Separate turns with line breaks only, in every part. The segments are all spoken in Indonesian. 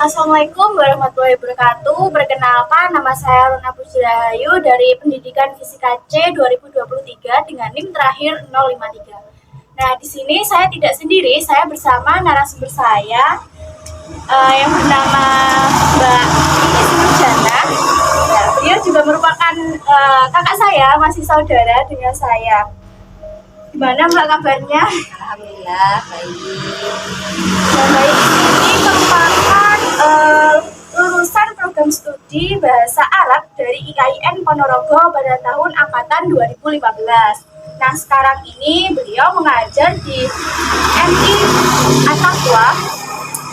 Assalamualaikum warahmatullahi wabarakatuh. Perkenalkan, nama saya Runa Pujilahayu dari Pendidikan Fisika C 2023 dengan NIM terakhir 053. Nah, di sini saya tidak sendiri, saya bersama narasumber saya yang bernama Mbak Iis Nurjana. Nah, beliau juga merupakan kakak saya, masih saudara dengan saya. Gimana Mbak kabarnya?
Alhamdulillah baik.
Nah, Mbak Iis ini merupakan lulusan program studi Bahasa Arab dari IKIN Ponorogo pada tahun angkatan 2015. Nah, sekarang ini beliau mengajar di MI At-Taqwa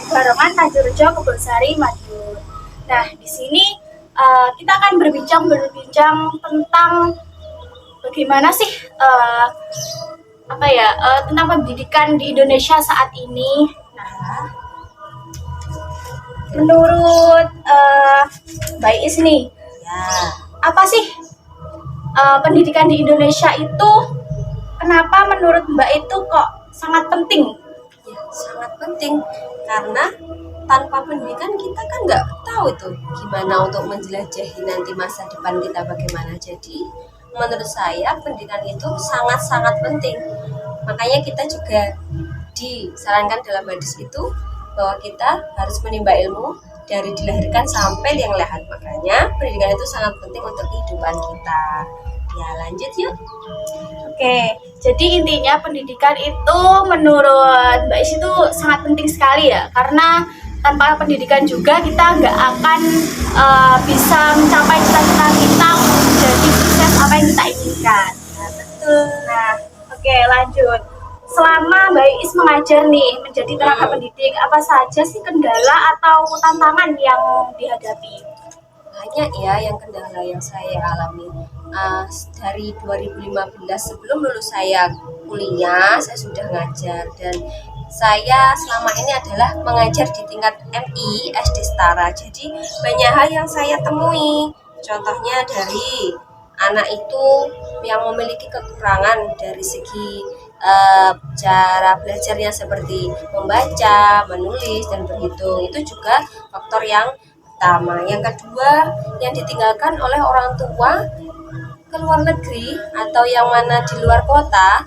Barengan Tanjurjo Kebonsari Madiun. Nah, di sini kita akan berbincang tentang bagaimana sih tentang pendidikan di Indonesia saat ini. Nah, menurut Mbak Iis nih, apa sih pendidikan di Indonesia itu? Kenapa menurut Mbak itu kok sangat penting?
Ya, sangat penting karena tanpa pendidikan kita kan nggak tahu itu gimana untuk menjelajahi nanti masa depan kita bagaimana. Jadi menurut saya pendidikan itu sangat-sangat penting. Makanya kita juga disarankan dalam hadis itu bahwa kita harus menimba ilmu dari dilahirkan sampai yang lahat. Makanya pendidikan itu sangat penting untuk kehidupan kita. Ya, lanjut yuk.
Oke, jadi intinya pendidikan itu menurut Mbak Is itu sangat penting sekali ya, karena tanpa pendidikan juga kita nggak akan bisa mencapai cita-cita kita untuk menjadi sukses apa yang kita inginkan.
Nah, betul.
Nah, oke, lanjut. Selama Mbak Is mengajar nih menjadi tenaga pendidik, apa saja sih kendala atau tantangan yang dihadapi?
Banyak ya yang kendala yang saya alami. Dari 2015 sebelum lulus saya kuliah, saya sudah ngajar dan saya selama ini adalah mengajar di tingkat MI SD Setara. Jadi banyak hal yang saya temui. Contohnya dari anak itu yang memiliki kekurangan dari segi cara belajarnya seperti membaca, menulis, dan berhitung. Itu juga faktor yang pertama. Yang kedua, yang ditinggalkan oleh orang tua ke luar negeri atau yang mana di luar kota,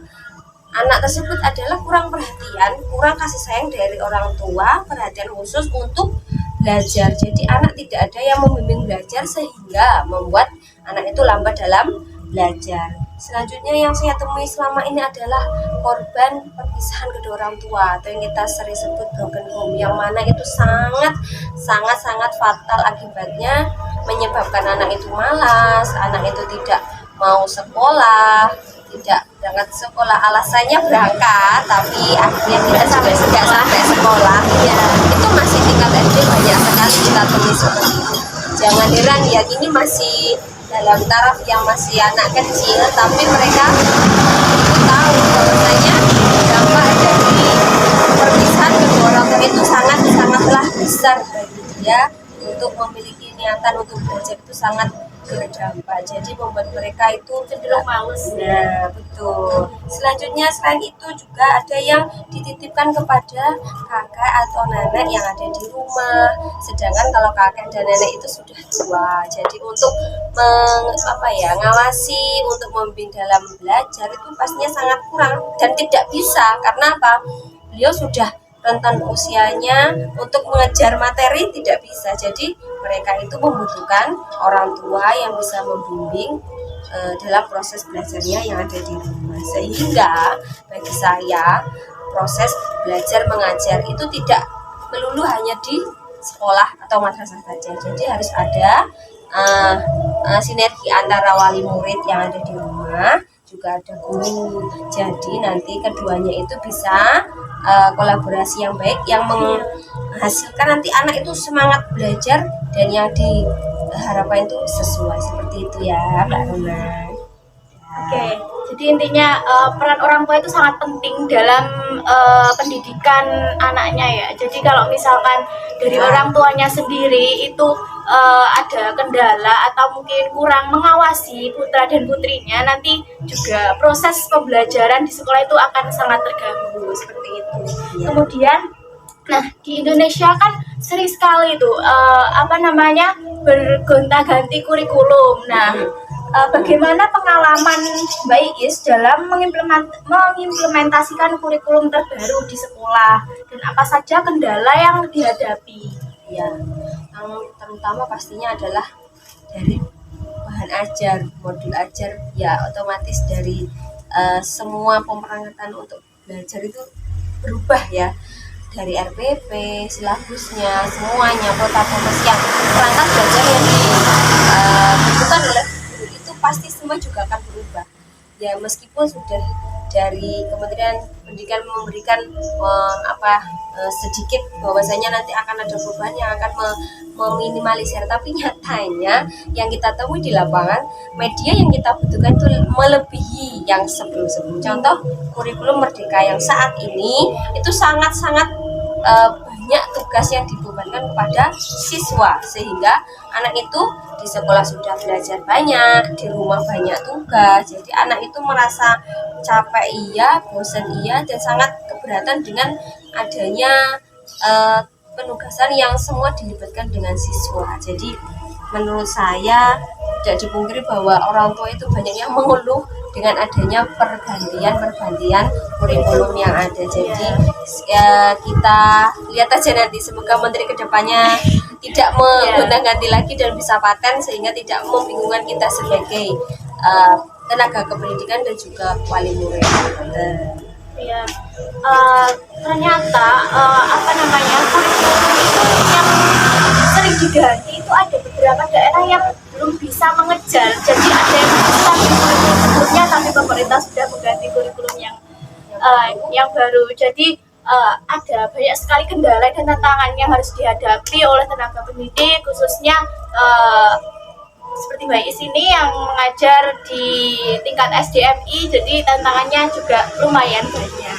anak tersebut adalah kurang perhatian, kurang kasih sayang dari orang tua, perhatian khusus untuk belajar. Jadi anak tidak ada yang membimbing belajar sehingga membuat anak itu lambat dalam belajar. Selanjutnya yang saya temui selama ini adalah korban perpisahan kedua orang tua atau yang kita sering sebut broken home, yang mana itu sangat fatal akibatnya, menyebabkan anak itu malas, anak itu tidak mau sekolah, tidak berangkat sekolah, alasannya berangkat tapi akhirnya kita juga tidak sampai sekolah. Ya, itu masih tingkat SD banyak sekali kita temui seperti itu. Jangan heran ya, ini masih dalam taraf yang masih anak kecil, tapi mereka tahu bahwasanya dampak dari perpisahan kedua orang tua itu sangatlah besar bagi dia. Untuk memiliki niatan untuk belajar itu sangat berdampak, jadi membuat mereka itu cenderung males. Nah, betul. Selanjutnya selain itu juga ada yang dititipkan kepada kakak atau nenek yang ada di rumah, sedangkan kalau kakek dan nenek itu sudah tua. Jadi untuk ngawasi, untuk membimbing dalam belajar itu pastinya sangat kurang dan tidak bisa. Karena apa? Beliau sudah rentan usianya, untuk mengejar materi tidak bisa. Jadi mereka itu membutuhkan orang tua yang bisa membimbing dalam proses belajarnya yang ada di rumah. Sehingga bagi saya proses belajar mengajar itu tidak melulu hanya di sekolah atau madrasah saja. Jadi harus ada sinergi antara wali murid yang ada di rumah, juga ada guru. Jadi nanti keduanya itu bisa kolaborasi yang baik yang menghasilkan nanti anak itu semangat belajar dan yang diharapkan itu sesuai seperti itu ya, Mbak Runa.
Oke, jadi intinya peran orang tua itu sangat penting dalam pendidikan anaknya ya. Jadi kalau misalkan dari orang tuanya sendiri itu ada kendala atau mungkin kurang mengawasi putra dan putrinya, nanti juga proses pembelajaran di sekolah itu akan sangat terganggu seperti itu. Kemudian Nah, di Indonesia kan sering sekali tuh bergonta-ganti kurikulum. Nah, bagaimana pengalaman Mbak Iis dalam mengimplementasikan kurikulum terbaru di sekolah dan apa saja kendala yang dihadapi?
Ya, yang terutama pastinya adalah dari bahan ajar, modul ajar, ya otomatis dari semua pemerangkatan untuk belajar itu berubah ya, dari RPP, silabusnya, semuanya, protokol yang perangkat belajar yang dibutuhkan oleh guru itu pasti semua juga akan berubah. Ya meskipun sudah dari Kementerian Pendidikan memberikan sedikit bahwasanya nanti akan ada perubahan yang akan meminimalisir, tapi nyatanya yang kita temui di lapangan, media yang kita butuhkan itu melebihi yang sebelum-sebelum. Contoh kurikulum Merdeka yang saat ini itu sangat-sangat banyak tugas yang dibebankan kepada siswa, sehingga anak itu di sekolah sudah belajar banyak, di rumah banyak tugas, jadi anak itu merasa capek iya, bosan iya, dan sangat keberatan dengan adanya penugasan yang semua dilibatkan dengan siswa. Jadi menurut saya tidak dipungkiri bahwa orang tua itu banyak yang mengeluh dengan adanya pergantian kurikulum yang ada. Jadi ya, kita lihat aja nanti, semoga menteri kedepannya tidak menggonta-ganti lagi dan bisa paten sehingga tidak membingungkan kita sebagai tenaga kependidikan dan juga wali murid.
Ya, ternyata kurikulum itu yang sering diganti itu ada beberapa daerah yang belum bisa mengejar. Jadi ada yang bisa kurikulum sebelumnya, tapi pemerintah sudah mengganti kurikulum yang baru. Jadi ada banyak sekali kendala dan tantangan yang harus dihadapi oleh tenaga pendidik, khususnya seperti Mbak Is ini yang mengajar di tingkat SDMI, jadi tantangannya juga lumayan banyak.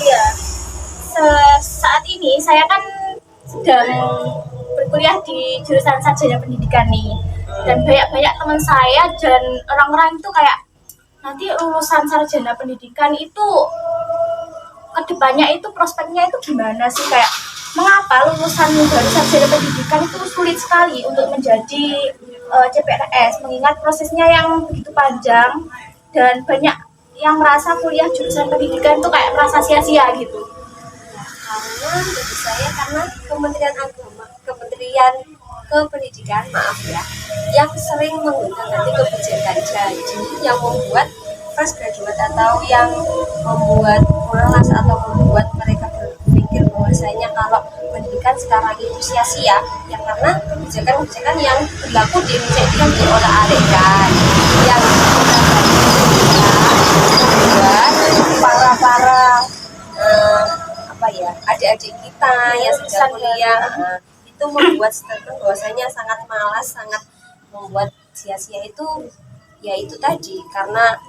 Iya, saat ini saya kan sedang berkuliah di jurusan sarjana pendidikan nih, dan banyak teman saya dan orang-orang itu kayak, nanti lulusan sarjana pendidikan itu kedepannya itu prospeknya itu gimana sih, kayak mengapa lulusan dari sarjana pendidikan itu sulit sekali untuk menjadi CPNS, mengingat prosesnya yang begitu panjang dan banyak yang merasa kuliah jurusan pendidikan itu kayak merasa sia-sia gitu.
Karena bagi saya, karena Kementerian Kependidikan yang sering menggunakan kebijakan, jadi yang membuat fresh graduate atau yang membuat malas atau membuat mereka berpikir bahwasanya kalau pendidikan sekarang itu sia-sia, ya karena kebijakan-kebijakan yang berlaku di Indonesia itu yang diolah-alihkan, yang membuat para adik-adik kita yang sedang kuliah itu membuat statement bahwasanya sangat malas, sangat membuat sia-sia itu, ya itu tadi, karena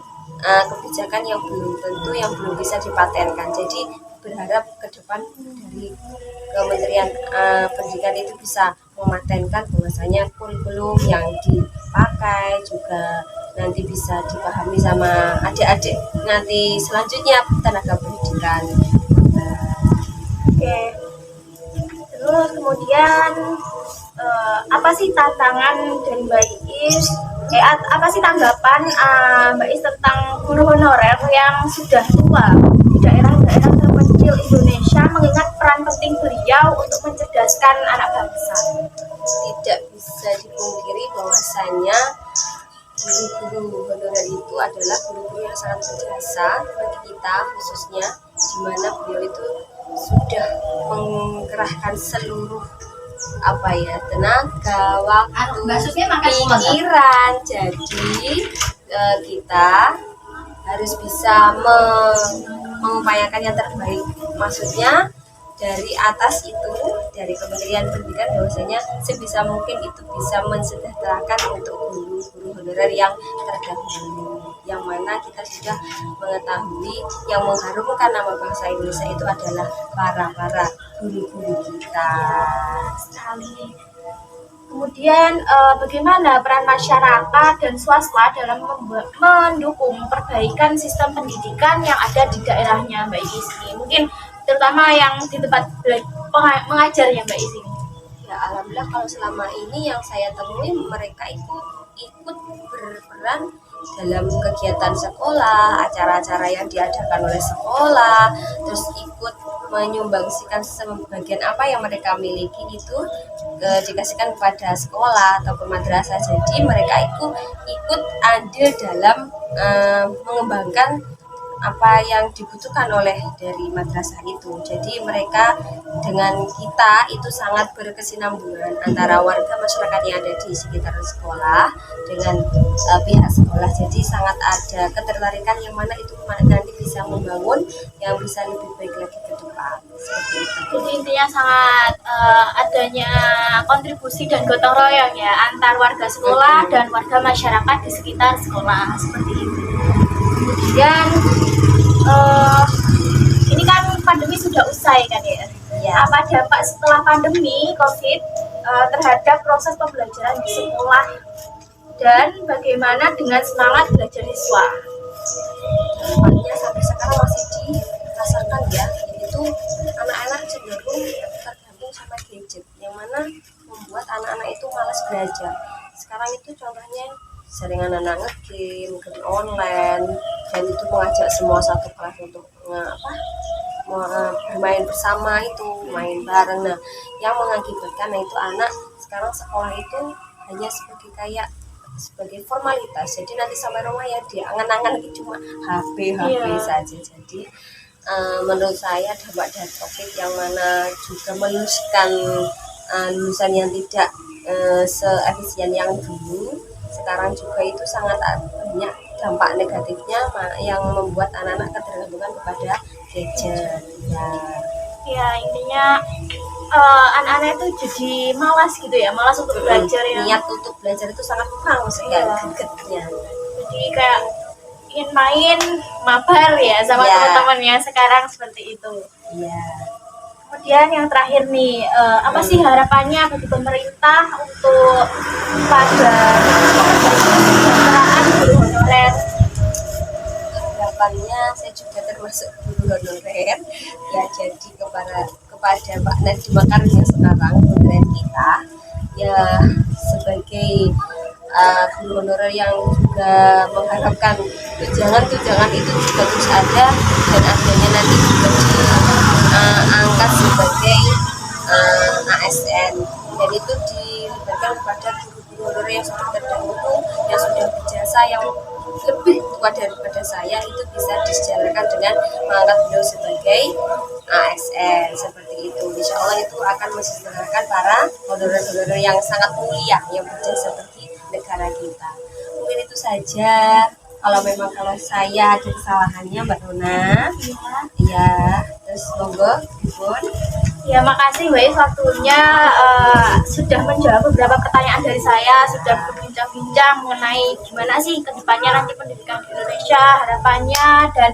kebijakan yang belum tentu, yang belum bisa dipatenkan. Jadi berharap ke depan dari Kementerian Pendidikan itu bisa mematenkan bahwasanya kurikulum yang dipakai juga nanti bisa dipahami sama adik-adik nanti selanjutnya tenaga pendidikan.
Oke. Terus kemudian apa sih tantangan dari Mbak Is? Apa sih tanggapan Mbak Is tentang guru honorer yang sudah tua di daerah-daerah terpencil Indonesia, mengingat peran penting beliau untuk mencerdaskan anak bangsa?
Tidak bisa dipungkiri bahwasanya guru-guru honorer itu adalah guru-guru yang sangat berjasa bagi kita, khususnya di mana beliau itu sudah mengkerahkan seluruh tenaga, waktu, pikiran. Jadi kita harus bisa mengupayakan yang terbaik, maksudnya dari atas itu, dari Kementerian Pendidikan, bahwasanya sebisa mungkin itu bisa mensejahterakan untuk guru-guru honorer yang terdahulu, yang mana kita sudah mengetahui yang mengharumkan nama bangsa Indonesia itu adalah para guru-guru kita.
Sekali. Kemudian bagaimana peran masyarakat dan swasta dalam mendukung perbaikan sistem pendidikan yang ada di daerahnya Mbak Is ini? Mungkin terutama yang di tempat mengajarnya Mbak Is ini.
Ya alhamdulillah kalau selama ini yang saya temui mereka itu ikut berperan dalam kegiatan sekolah, acara-acara yang diadakan oleh sekolah, terus ikut menyumbangsikan sebagian apa yang mereka miliki itu dikasihkan kepada sekolah ataupun madrasah. Jadi mereka ikut andil dalam mengembangkan apa yang dibutuhkan oleh dari madrasah itu. Jadi mereka dengan kita itu sangat berkesinambungan antara warga masyarakat yang ada di sekitar sekolah dengan pihak sekolah. Jadi sangat ada ketertarikan yang mana itu nanti bisa membangun yang bisa lebih baik lagi ke depan. Seperti itu.
Jadi intinya sangat adanya kontribusi dan gotong royong ya antar warga sekolah dan warga masyarakat di sekitar sekolah seperti itu. Kemudian ini kan pandemi sudah usai kan ya?
Ya.
Apa dampak setelah pandemi COVID terhadap proses pembelajaran di sekolah dan bagaimana dengan semangat belajar siswa?
Dampaknya sampai sekarang masih dirasakan ya, yaitu anak-anak cenderung tergantung sama gadget yang mana membuat anak-anak itu malas belajar. Sekarang itu contohnya sering anak-anak nge-game online dan itu mengajak semua satu kelas untuk bermain bersama, itu main bareng. Nah yang mengakibatkan itu anak sekarang sekolah itu hanya sebagai formalitas. Jadi nanti sampai rumah ya dia angan-angan cuma HP saja. Jadi menurut saya dampak dari COVID yang mana juga meluluskan lulusan yang tidak seefisien yang dulu, sekarang juga itu sangat banyak dampak negatifnya yang membuat anak-anak ketergantungan kepada gadget.
Ya intinya anak-anak itu jadi malas gitu ya, malas untuk belajar ya.
Niat untuk belajar itu sangat kurang sekali gregetnya.
Jadi kayak ingin main mabar ya sama teman-temannya sekarang seperti itu.
Iya.
Kemudian yang terakhir nih, apa sih harapannya bagi pemerintah untuk pada kesejahteraan guru honorer?
Harapannya saya juga termasuk guru honorer ya, jadi kepada Pak Nadiem Makarim yang sekarang kementerian kita ya sebagai guru honorer yang juga mengharapkan tunjangan itu juga terus ada dan adanya nanti juga diangkat sebagai ASN dan itu diberikan kepada guru-guru honorer yang sudah terdahulu, yang sudah berjasa, yang lebih tua daripada saya, itu bisa disejajarkan dengan mengangkat beliau sebagai ASN seperti itu. Insya Allah itu akan mensejajarkan para honorer-honorer yang sangat mulia yang berjasa bagi negara kita. Mungkin itu saja. Kalau saya ada kesalahannya Mbak Nona, ya terus monggo Bun.
Ya makasih Mbak waktunya sudah menjawab beberapa pertanyaan dari saya, sudah berbincang-bincang mengenai gimana sih kedepannya nanti pendidikan di Indonesia, harapannya dan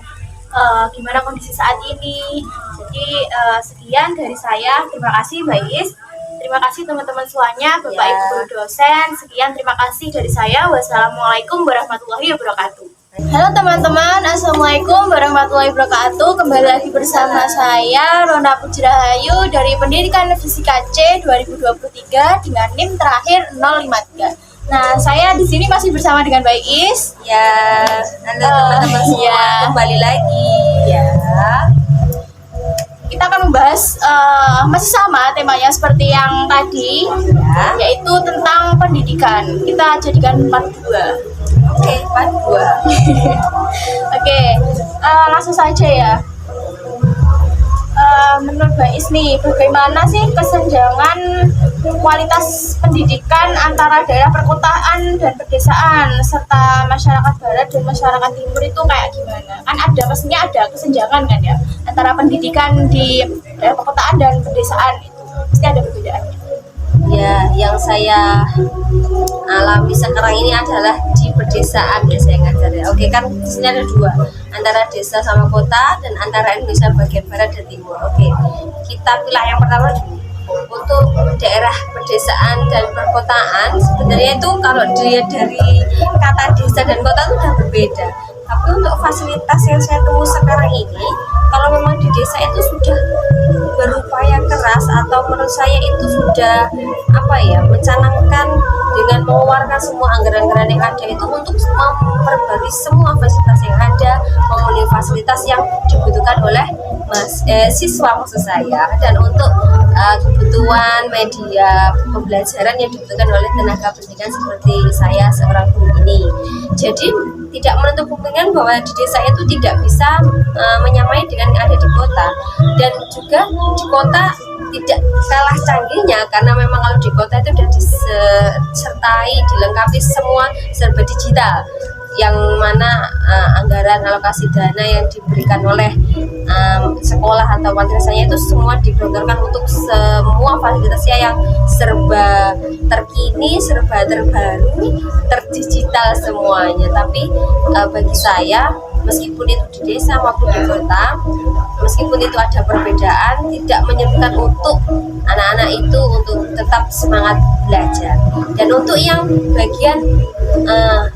gimana kondisi saat ini. Jadi sekian dari saya, terima kasih Mbak Is. Terima kasih teman-teman semuanya, Bapak Ibu guru dosen. Sekian terima kasih dari saya. Wassalamualaikum warahmatullahi wabarakatuh. Halo teman-teman, assalamualaikum warahmatullahi wabarakatuh. Kembali lagi bersama saya Rona Puji-Rahayu dari Pendidikan Fisika C 2023 dengan NIM terakhir 053. Nah, saya di sini masih bersama dengan Mbak Is.
Ya, halo teman-teman semua, kembali lagi ya.
Kita akan membahas masih sama temanya seperti yang tadi, yaitu tentang pendidikan. Kita jadikan part 2.
Oke, part 2.
Oke, langsung saja ya. Menurut Mbak Is nih, bagaimana sih kesenjangan kualitas pendidikan antara daerah perkotaan dan pedesaan serta masyarakat barat dan masyarakat timur itu kayak gimana? Kan ada pastinya ada kesenjangan kan ya antara pendidikan di daerah perkotaan dan pedesaan itu pasti ada perbedaannya.
Ya, yang saya alami sekarang ini adalah di pedesaan ya saya ngajar ya. Oke kan di sini ada dua, antara desa sama kota dan antara Indonesia bagian barat dan timur. Oke, kita pilih yang pertama dulu. Untuk daerah pedesaan dan perkotaan sebenarnya itu kalau dilihat dari kata desa dan kota itu sudah berbeda. Tapi untuk fasilitas yang saya temui sekarang ini, kalau memang di desa itu sudah berupaya keras atau menurut saya itu sudah mencanangkan dengan mengeluarkan semua anggaran-anggaran yang ada itu untuk memperbarui semua fasilitas yang ada, memenuhi fasilitas yang dibutuhkan oleh siswa maksud saya, dan untuk kebutuhan media pembelajaran yang dibutuhkan oleh tenaga pendidikan seperti saya seorang guru ini. Jadi tidak menutup kemungkinan bahwa di desa itu tidak bisa menyamai dengan yang ada di kota, dan juga di kota tidak kalah canggihnya karena memang kalau di kota itu sudah disertai, dilengkapi semua serba digital, yang mana anggaran alokasi dana yang diberikan oleh sekolah atau madrasahnya itu semua digelontorkan untuk semua fasilitasnya yang serba terkini, serba terbaru, terdigital semuanya. Tapi bagi saya, meskipun itu di desa maupun di kota, meskipun itu ada perbedaan, tidak menyebutkan untuk anak-anak itu untuk tetap semangat belajar. Dan untuk yang bagian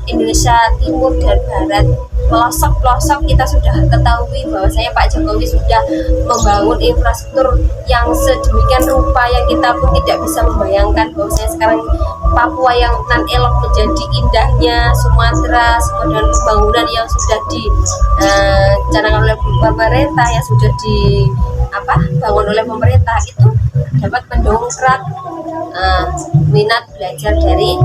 Indonesia Timur dan Barat, pelosok-pelosok, kita sudah ketahui bahwasanya Pak Jokowi sudah membangun infrastruktur yang sedemikian rupa yang kita pun tidak bisa membayangkan bahwasanya sekarang Papua yang nan elok menjadi indahnya Sumatera, semua dengan pembangunan yang sudah dicanangkan oleh pemerintah, yang sudah dibangun oleh pemerintah, itu dapat mendongkrak minat belajar dari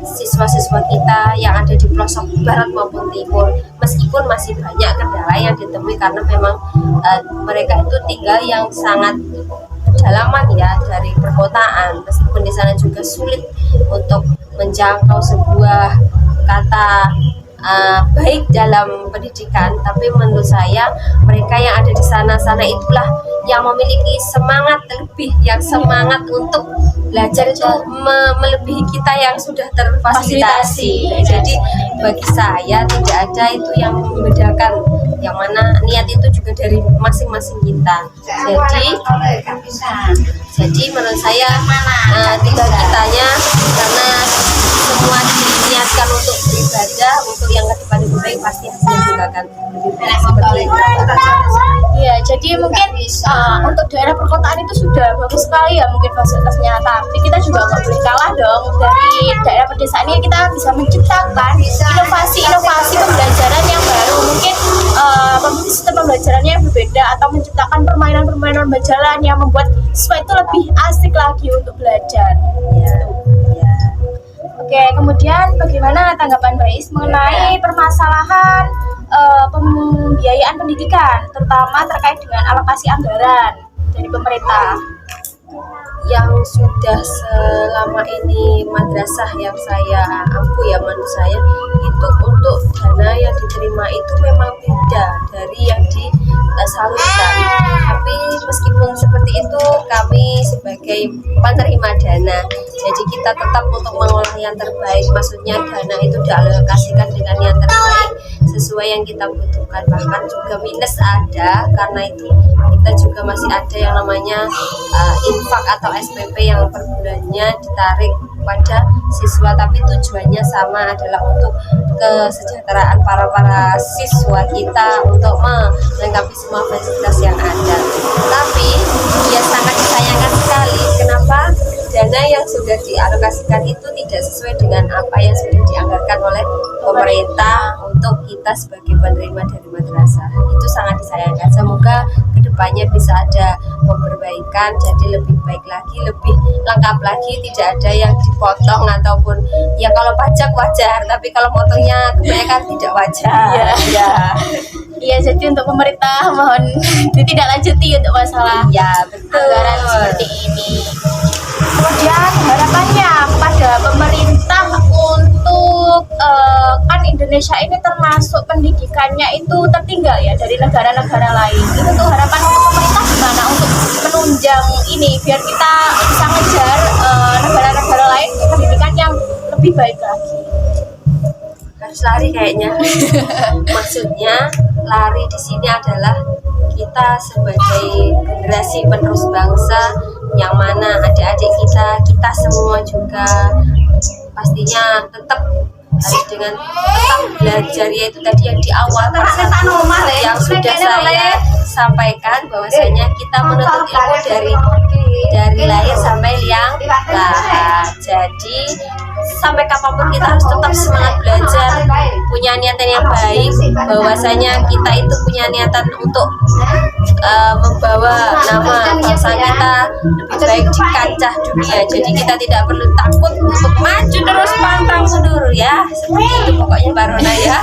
siswa-siswa kita yang ada di pelosok barat maupun timur, meskipun masih banyak kendala yang ditemui karena memang mereka itu tinggal yang sangat pedalaman ya dari perkotaan, meskipun di sana juga sulit untuk menjangkau sebuah kata baik dalam pendidikan. Tapi menurut saya mereka yang ada di sana itulah yang memiliki semangat lebih, yang semangat untuk belajar itu melebihi kita yang sudah terfasilitasi. Jadi bagi saya tidak ada itu yang membedakan, yang mana niat itu juga dari masing-masing kita. Jadi menurut saya tinggal kitanya, karena semua diniatkan untuk beribadah, untuk yang kedepan lebih baik, pasti hasilnya juga akan lebih baik seperti itu.
Iya, jadi mungkin untuk daerah perkotaan itu sudah bagus sekali ya mungkin fasilitasnya, tapi kita juga nggak boleh kalah dong. Dari daerah pedesaan ini kita bisa menciptakan inovasi pembelajaran yang baru, mungkin sistem pembelajarannya yang berbeda, atau menciptakan permainan-permainan pembelajaran yang membuat siswa itu lebih asik lagi untuk belajar. Oke, kemudian bagaimana tanggapan Mbak Is mengenai permasalahan pembiayaan pendidikan, terutama terkait dengan alokasi anggaran dari pemerintah?
Yang sudah selama ini madrasah yang saya ampu ya, menurut saya itu untuk dana yang diterima itu memang beda dari yang disalurkan. Tapi meskipun seperti itu, kami sebagai penerima dana, jadi kita tetap untuk mengolah yang terbaik. Maksudnya dana itu dialokasikan dengan yang terbaik sesuai yang kita butuhkan. Bahkan juga minus ada, karena itu kita juga masih ada yang namanya infak atau SPP yang per bulannya ditarik pada siswa, tapi tujuannya sama, adalah untuk kesejahteraan para siswa kita, untuk melengkapi semua fasilitas yang ada. Tapi ya sangat disayangkan sekali kenapa dana yang sudah dialokasikan itu tidak sesuai dengan apa yang sudah dianggarkan oleh pemerintah untuk kita sebagai penerima dari madrasah. Itu sangat disayangkan. Semoga kedepannya bisa ada perbaikan, jadi lebih baik lagi, lebih lengkap lagi, tidak ada yang dipotong ataupun ya kalau pajak wajar, tapi kalau potongnya kebanyakan tidak wajar.
Iya, jadi untuk pemerintah mohon ditindaklanjuti untuk masalah anggaran seperti ini. Kemudian harapannya kepada pemerintah untuk kan Indonesia ini termasuk pendidikannya itu tertinggal ya dari negara-negara lain. Itu tuh harapan untuk pemerintah gimana untuk menunjang ini biar kita bisa ngejar negara-negara lain pendidikan yang lebih baik lagi.
Harus lari kayaknya. Maksudnya lari di sini adalah kita sebagai generasi penerus bangsa, yang mana adik-adik kita semua juga pastinya tetap harus dengan tetap belajar, yaitu tadi yang di awal yang sudah saya sampaikan, bahwasanya kita menuntut ilmu dari lahir sampai liang lahat. Jadi sampai kapanpun kita harus tetap semangat belajar, punya niatan yang baik, bahwasanya kita itu punya niatan untuk membawa nama bangsa kita lebih baik di kancah dunia. Jadi kita tidak perlu takut untuk maju terus pantang mundur ya. Seperti itu pokoknya Mbak Rona ya.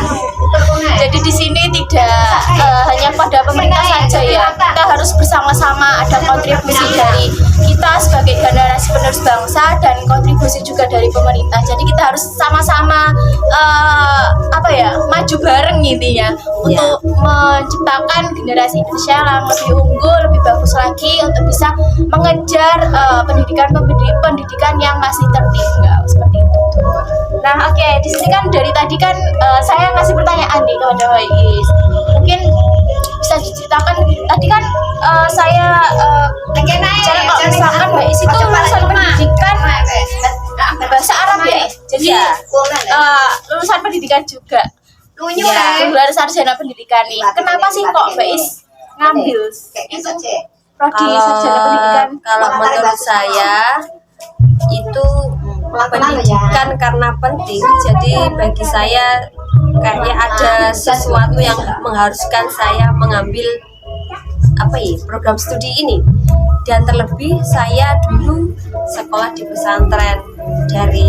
Jadi di sini tidak hanya pada pemerintah saja ya, kita harus bersama-sama, ada kontribusi dari kita sebagai generasi penerus bangsa dan kontribusi juga dari pemerintah. Jadi kita harus sama-sama maju bareng intinya untuk menciptakan generasi Indonesia yang lebih unggul, lebih bagus lagi untuk bisa mengejar pendidikan yang masih tertinggal seperti itu. Nah, oke, di sini kan dari tadi kan saya ngasih pertanyaan nih kepada Mbak Is. Mungkin bisa diceritakan tadi kan saya kalau misalkan Mbak Is itu lulusan pendidikan bahasa Arab ya. Jadi lulusan pendidikan juga. Gelar sarjana pendidikan nih. Kenapa sih kok Mbak Is ngambil itu prodi sarjana pendidikan?
Kalau menurut saya itu pendidikan karena penting. Jadi bagi saya kayaknya ada sesuatu yang mengharuskan saya mengambil program studi ini. Dan terlebih saya dulu sekolah di pesantren.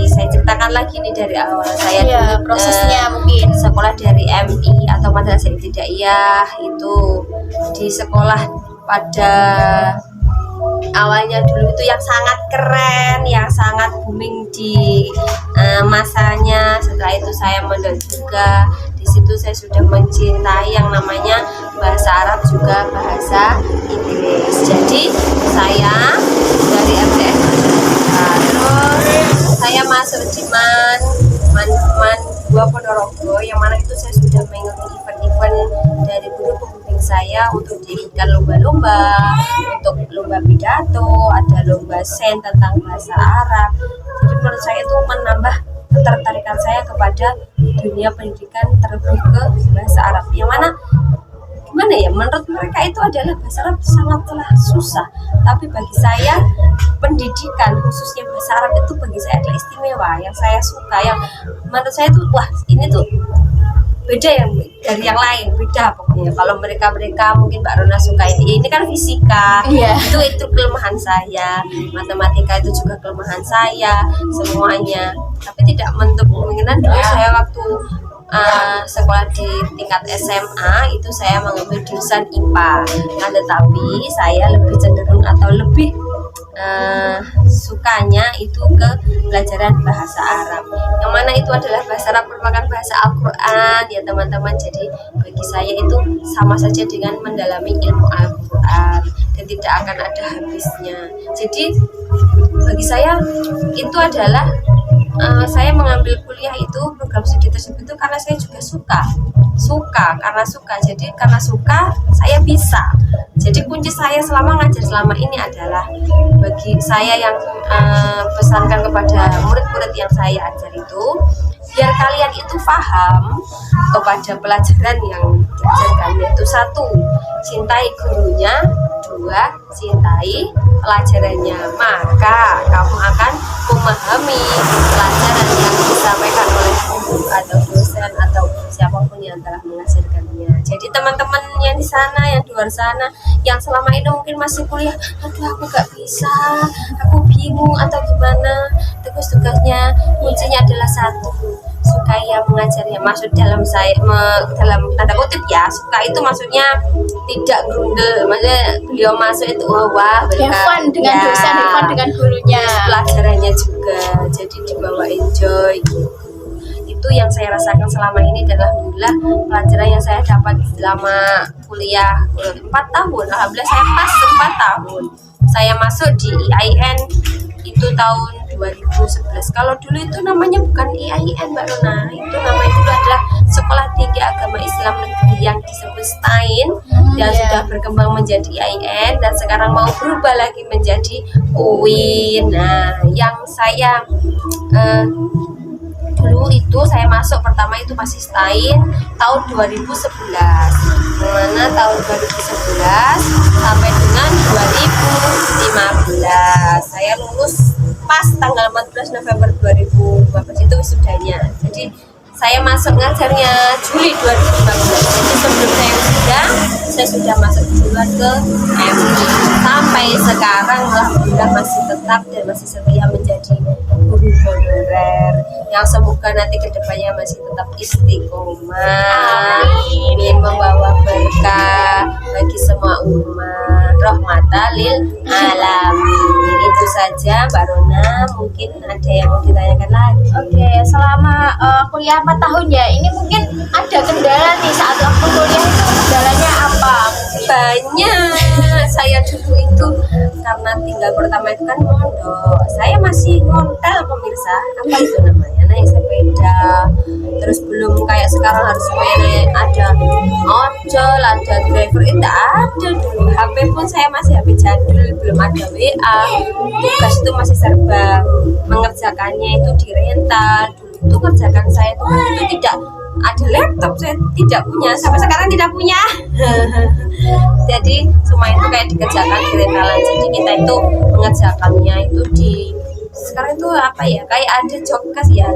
Saya ceritakan lagi nih dari awal saya dulu
prosesnya mungkin
sekolah dari MI atau Madrasah Ibtidaiyah, itu di sekolah pada awalnya dulu itu yang sangat keren, yang sangat booming di masanya. Setelah itu saya mondok juga. Di situ saya sudah mencintai yang namanya bahasa Arab juga bahasa Inggris. Jadi saya dari MTS terus saya masuk di Man 2 Ponorogo, yang mana itu saya sudah mengikuti event-event dari guru pembimbing saya untuk diikutkan lomba-lomba, untuk lomba pidato, ada lomba sen tentang bahasa Arab. Jadi menurut saya itu menambah ketertarikan saya kepada dunia pendidikan, terlebih ke bahasa Arab, yang mana gimana ya, menurut mereka itu adalah bahasa Arab sangatlah susah, tapi bagi saya pendidikan khususnya bahasa Arab itu bagi saya adalah istimewa, yang saya suka, yang menurut saya itu wah ini tuh beda yang dari yang lain, beda pokoknya. Kalau mereka mungkin Mbak Rona suka ini kan fisika, itu kelemahan saya, matematika itu juga kelemahan saya, semuanya. Tapi tidak menutup kemungkinan dulu saya waktu sekolah di tingkat SMA itu saya mengambil jurusan IPA. Nah, tetapi saya lebih cenderung atau lebih sukanya itu ke pelajaran bahasa Arab, yang mana itu adalah bahasa Arab merupakan bahasa Al-Quran ya teman-teman. Jadi bagi saya itu sama saja dengan mendalami ilmu Al-Quran dan tidak akan ada habisnya. Jadi bagi saya itu adalah saya mengambil kuliah itu program studi tersebut itu karena saya juga suka jadi karena suka saya bisa. Jadi kunci saya selama ngajar selama ini adalah, bagi saya yang pesankan kepada murid-murid yang saya ajar itu, biar kalian itu paham kepada pelajaran yang diajarkan, yaitu 1, cintai gurunya, 2, cintai pelajarannya, maka kamu akan memahami pelajaran yang disampaikan oleh guru atau dosen atau siapapun yang telah mengajarkannya. Jadi teman-teman yang di sana, yang di luar sana, yang selama ini mungkin masih kuliah, aduh aku gak bisa, aku bingung atau gimana, tugas-tugasnya kuncinya adalah 1, sukai yang mengajarnya. Maksud dalam dalam tanda kutip ya, suka itu maksudnya tidak grundel, maksudnya beliau masuk itu wah
fun dengan dosen, fun dengan gurunya,
pelajarannya juga jadi dibawa enjoy gitu. Itu yang saya rasakan selama ini, dan alhamdulillah pelajaran yang saya dapat selama kuliah 4 tahun, alhamdulillah saya pas 4 tahun. Saya masuk di IAIN itu tahun 2011. Kalau dulu itu namanya bukan IAIN Mbak Rona, itu namanya dulu adalah Sekolah Tinggi Agama Islam Negeri yang disebut STAIN, dan sudah berkembang menjadi IAIN, dan sekarang mau berubah lagi menjadi UIN. Nah, yang saya dulu itu saya masuk pertama itu masih STAIN tahun 2011, mana tahun 2011 sampai dengan 2015 saya lulus pas tanggal 14 November 2015 itu wisudanya. Jadi saya masuk ngajarnya Juli 2015. Jadi sebelum saya wisuda, saya sudah masuk duluan ke MI. Sampai sekarang alhamdulillah masih tetap dan masih setia menjadi guru honorer, yang semoga nanti kedepannya masih tetap istiqomah, ingin membawa berkah bagi semua umat, rahmatan lil alamin. Itu saja Mbak Rona, mungkin ada yang mau ditanyakan lagi?
Oke, selama kuliah 4 tahun ya, ini mungkin ada kendala nih saat waktu kuliah itu, kendalanya apa?
Banyak. Saya dulu itu karena tinggal pertama itu kan mondok, saya masih ngontel pemirsa, apa itu namanya, naik sepeda, terus belum kayak sekarang harus naik ada ojol, ada driver, itu ada dulu. HP pun saya masih HP jadul, belum ada WA, tugas itu masih serba mengerjakannya itu di rental. Dulu itu kerjakan saya itu tidak ada laptop, saya tidak punya, sampai sekarang tidak punya. Jadi semua itu kayak dikerjakan di rentalan. Jadi kita itu mengerjakannya itu di sekarang itu apa ya, kayak ada jobkas ya,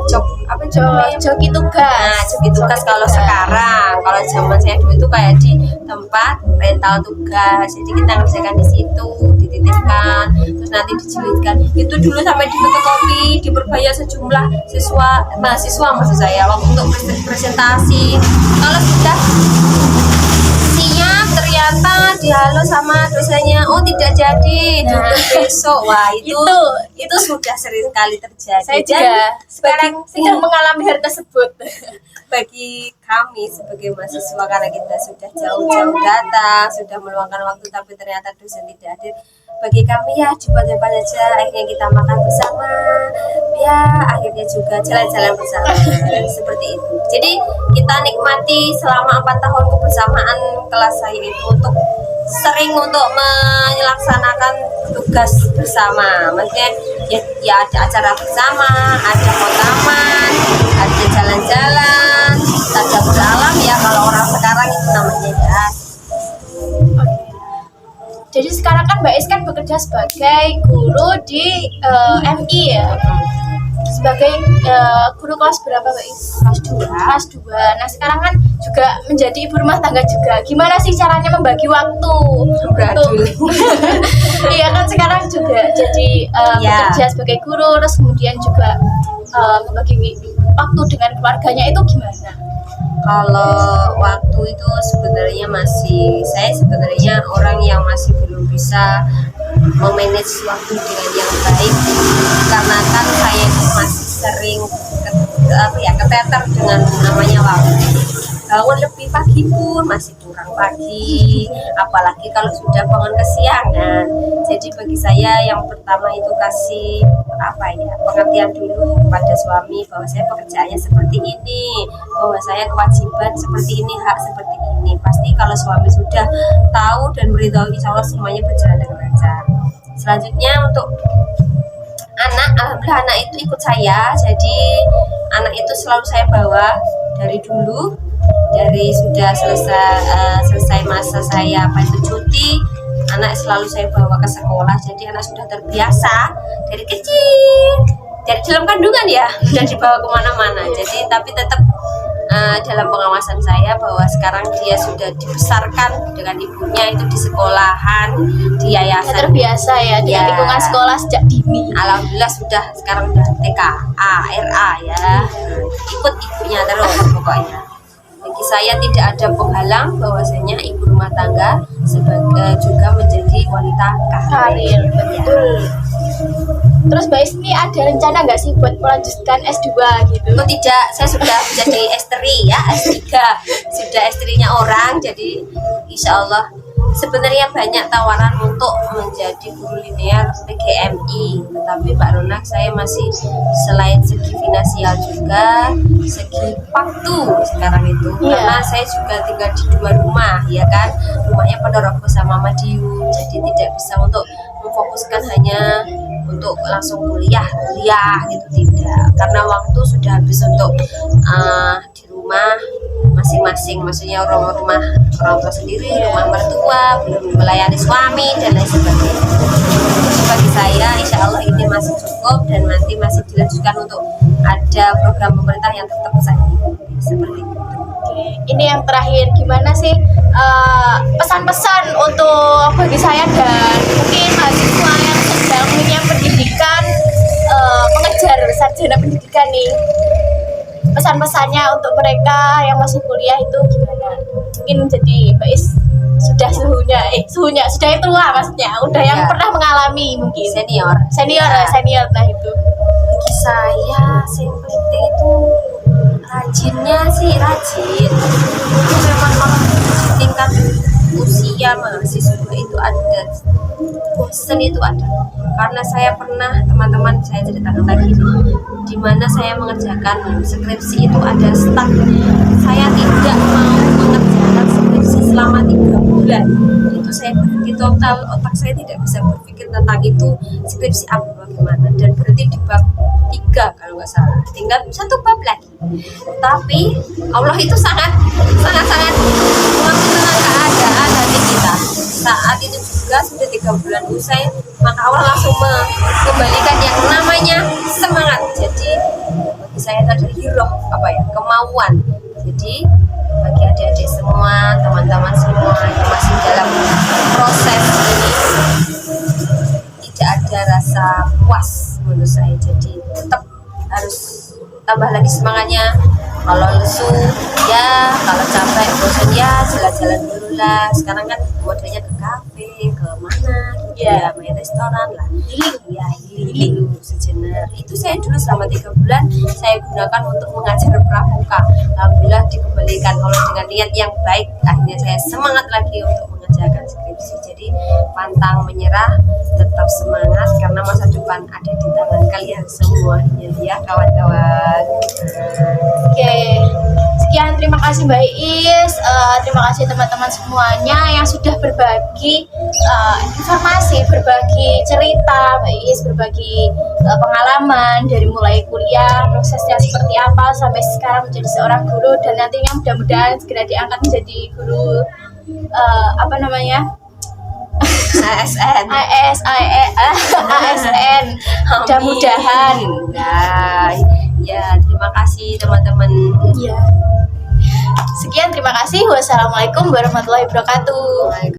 Joki tugas.
Nah, joki tugas kalau sekarang. Kalau zaman saya dulu itu kayak di tempat rental tugas. Jadi kita ngerjakan di situ, dititipkan, terus nanti dijilidkan. Itu dulu sampai di fotokopi, diperbayar sejumlah mahasiswa maksud saya waktu untuk presentasi. Kalau sudah siap ternyata dihalo sama dosennya, oh tidak jadi, tunggu besok. Wah, itu sudah sering kali terjadi.
Saya juga sekarang sedang mengalami hal tersebut.
Bagi kami sebagai mahasiswa, karena kita sudah jauh-jauh datang, sudah meluangkan waktu, tapi ternyata dosen tidak hadir. Bagi kami ya cepat-cepat aja, akhirnya kita makan bersama, ya akhirnya juga jalan-jalan bersama. Seperti itu. Jadi kita nikmati selama 4 tahun kebersamaan kelas saya itu untuk sering untuk melaksanakan tugas bersama. Maksudnya ya ada acara bersama, ada kotaman, ada jalan-jalan, ada beralam ya kalau orang sekarang itu namanya ya.
Jadi sekarang kan Mbak Is kan bekerja sebagai guru di MI ya, sebagai guru kelas berapa Mbak Is? Kelas 2. Nah sekarang kan juga menjadi ibu rumah tangga juga. Gimana sih caranya membagi waktu? Iya kan sekarang juga jadi bekerja sebagai guru, terus kemudian juga membagi waktu dengan keluarganya itu gimana?
Kalau waktu itu sebenarnya saya sebenarnya orang yang masih belum bisa memanage waktu dengan yang baik, karena kan saya itu masih sering keteter dengan namanya waktu. Bangun lebih pagi pun masih kurang pagi, apalagi kalau sudah bangun kesiangan. Jadi bagi saya yang pertama itu kasih pengertian dulu kepada suami bahwa saya pekerjaannya seperti ini, bahwa saya kewajiban seperti ini, hak seperti ini. Pasti kalau suami sudah tahu dan beritahu, insya Allah semuanya berjalan dengan lancar. Selanjutnya untuk alhamdulillah anak itu ikut saya. Jadi anak itu selalu saya bawa dari dulu, dari sudah selesai masa saya cuti, anak selalu saya bawa ke sekolah. Jadi anak sudah terbiasa dari kecil, dari dalam kandungan ya, sudah dibawa kemana-mana. Jadi tapi tetap dalam pengawasan saya bahwa sekarang dia sudah dibesarkan dengan ibunya itu di sekolahan, di yayasan.
Terbiasa ya dengan lingkungan sekolah sejak dini.
Alhamdulillah sekarang sudah TK, RA ya, ikut ibunya terus pokoknya. Bagi saya tidak ada penghalang bahwasanya ibu rumah tangga sebagai juga menjadi wanita karir.
Betul. Terus Mbak Is ini ada rencana nggak sih buat melanjutkan S2 gitu?
Oh tidak, saya sudah menjadi S3 ya, S3 sudah S3-nya orang, jadi insya Allah sebenarnya banyak tawaran untuk menjadi guru linear PGMI, tetapi Mbak Rona saya masih selain segi finansial juga segi waktu sekarang itu, karena saya juga tinggal di 2 rumah ya kan, rumahnya Ponorogo sama Madiun, jadi tidak bisa untuk memfokuskan hanya untuk langsung kuliah gitu, tidak, karena waktu sudah habis untuk di rumah masing-masing, maksudnya orang tua sendiri, rumah mertua, belum melayani suami dan lain sebagainya. Jadi bagi saya insya Allah ini masih cukup dan nanti masih dilanjutkan untuk ada program pemerintah yang tetap saya ikuti seperti itu.
Oke, ini yang terakhir, gimana sih pesan-pesan untuk bagi saya dan mungkin mahasiswa yang sedang mengenyam pendidikan, mengejar sarjana pendidikan nih, pesan-pesannya untuk mereka yang masih kuliah itu gimana? Mungkin jadi Mbak Is sudah suhunya sudah tua, maksudnya udah yang pernah mengalami, mungkin
senior
nah itu.
Bagi saya yang penting itu rajinnya sih rajin, itu memang kalau di tingkat usia mahasiswa itu ada bosen, itu ada, karena saya pernah, teman-teman saya ceritakan tadi, di mana saya mengerjakan skripsi itu ada stuck, saya tidak mau mengerjakan skripsi selama 3 bulan, itu saya berhenti total, otak saya tidak bisa berpikir tentang itu skripsi apa bagaimana, dan berhenti di bab 3 kalau nggak salah, tinggal 1 bab lagi. Tapi Allah itu sangat mengatur keadaan hati kita. Saat itu juga sudah 3 bulan usai, maka Allah langsung mengembalikan yang namanya semangat. Jadi bagi saya itu adalah hero, kemauan. Jadi bagi adik-adik semua, teman-teman semua yang masih dalam proses ini, tidak ada rasa puas menurut saya. Jadi tetap harus tambah lagi semangatnya. Kalau lesu ya, kalau capek bosan ya jalan-jalan dulu lah. Sekarang kan modelnya ke kafe, ke mana gitu ya, main restoran lah, healing dulu sejenak. Itu saya dulu selama 3 bulan saya gunakan untuk mengajar pramuka. Alhamdulillah dikembalikan Allah dengan niat yang baik, akhirnya saya semangat lagi untuk mengerjakan skripsi. Jadi pantang menyerah, tetap semangat, karena masa depan ada di tangan kalian semuanya ya kawan-kawan.
Oke, sekian, terima kasih Mbak Is, terima kasih teman-teman semuanya yang sudah berbagi informasi, berbagi cerita, Mbak Is berbagi pengalaman dari mulai kuliah, prosesnya seperti apa sampai sekarang menjadi seorang guru, dan nantinya mudah-mudahan segera diangkat menjadi guru ASN, mudah-mudahan.
Ya, terima kasih teman-teman.
Sekian, terima kasih. Wassalamualaikum warahmatullahi wabarakatuh.